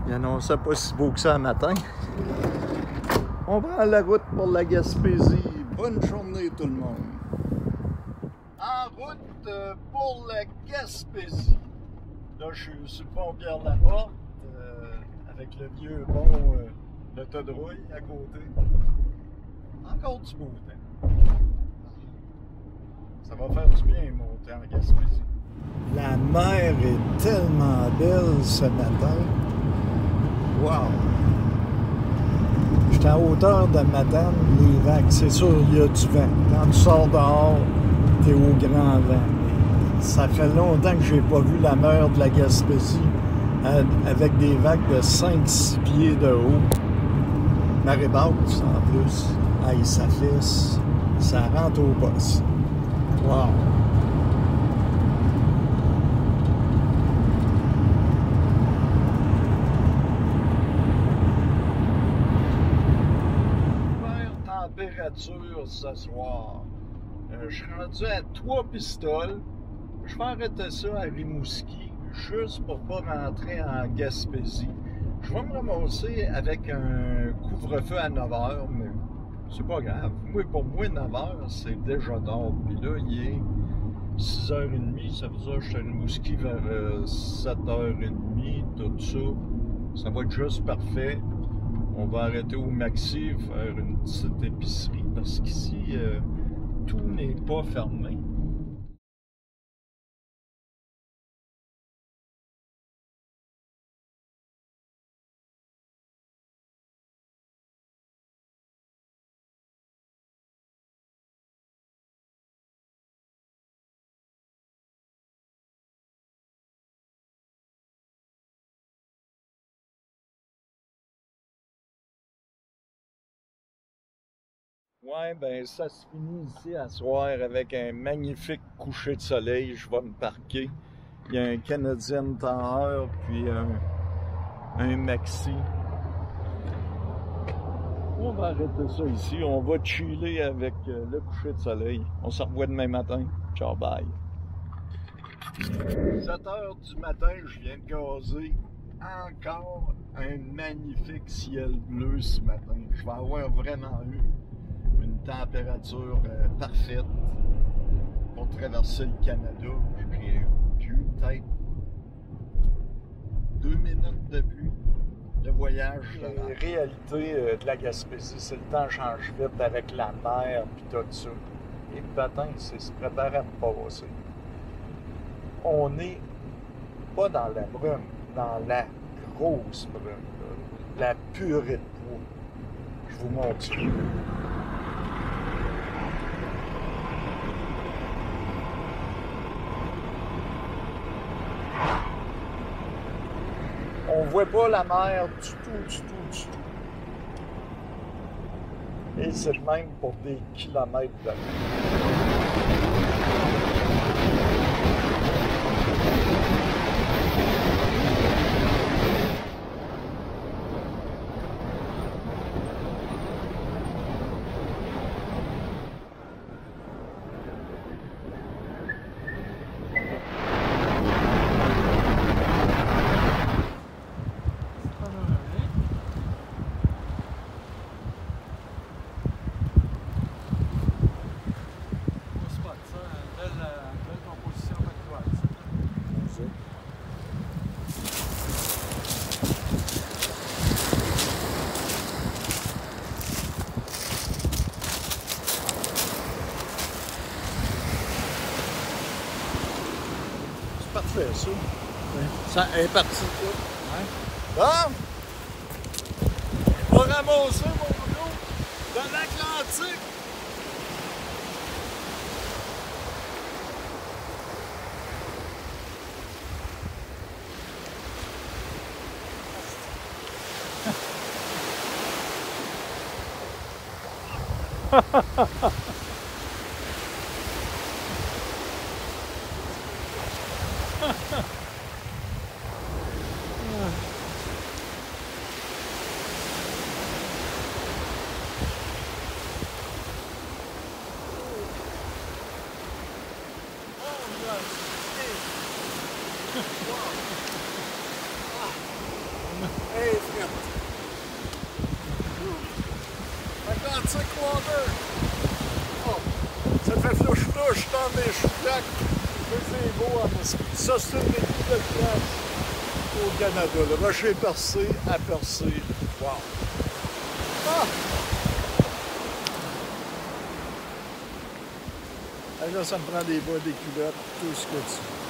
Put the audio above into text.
Il annonçait pas si beau que ça le matin. On prend la route pour la Gaspésie. Bonne journée tout le monde. En route pour la Gaspésie. Là, je suis sur le pont Pierre-Laporte avec le vieux pont de Todrouille à côté. Encore du beau temps. Ça va faire du bien monter en Gaspésie. La mer est tellement belle ce matin. Wow! J'étais à hauteur de Matane, les vagues. C'est sûr, il y a du vent. Quand tu sors dehors, tu es au grand vent. Ça fait longtemps que j'ai pas vu la mer de la Gaspésie avec des vagues de 5-6 pieds de haut. Marée basse en plus. Aïe, ça fisse. Ça rentre au poste. Wow! Température ce soir. Je suis rendu à 3 pistoles. Je vais arrêter ça à Rimouski juste pour pas rentrer en Gaspésie. Je vais me ramasser avec un couvre-feu à 9 h, mais c'est pas grave. Pour moi, 9 h, c'est déjà tard. Puis là, il est 6h30. Ça veut dire que je suis à Rimouski vers 7h30. Tout ça. Ça va être juste parfait. On va arrêter au Maxi, faire une petite épicerie, parce qu'ici, tout n'est pas fermé. Ouais, ben ça se finit ici à soir avec un magnifique coucher de soleil. Je vais me parquer. Il y a un Canadian Tower, puis un Maxi. On va arrêter ça ici. On va chiller avec le coucher de soleil. On se revoit demain matin. Ciao, bye. 7 h du matin, je viens de gazer. Encore un magnifique ciel bleu ce matin. Je vais avoir vraiment eu une température parfaite pour traverser le Canada. J'ai eu peut-être 2 minutes de pluie. Le voyage. La réalité de la Gaspésie, c'est le temps change vite avec la mer et tout ça. Et le matin, c'est se préparer à me passer. On n'est pas dans la brume, dans la grosse brume, là. La purée de bois. Je vous montre. On voit pas la mer du tout. Et c'est le même pour des kilomètres de mer. Parfait, ça. Ouais. Ça est parti, tout. Ouais. Bon! On va ramasser mon eau de l'Atlantique! Wow. Hey, frère. Atlantic water. Oh, ça fait flouche-flouche dans mes chouclacs. C'est beau à Moscou. Ça, c'est une des plus belles places au Canada. Le rocher percé à percer. Wow. Ah! Là, ça me prend des bas, des culottes, tout ce que tu veux.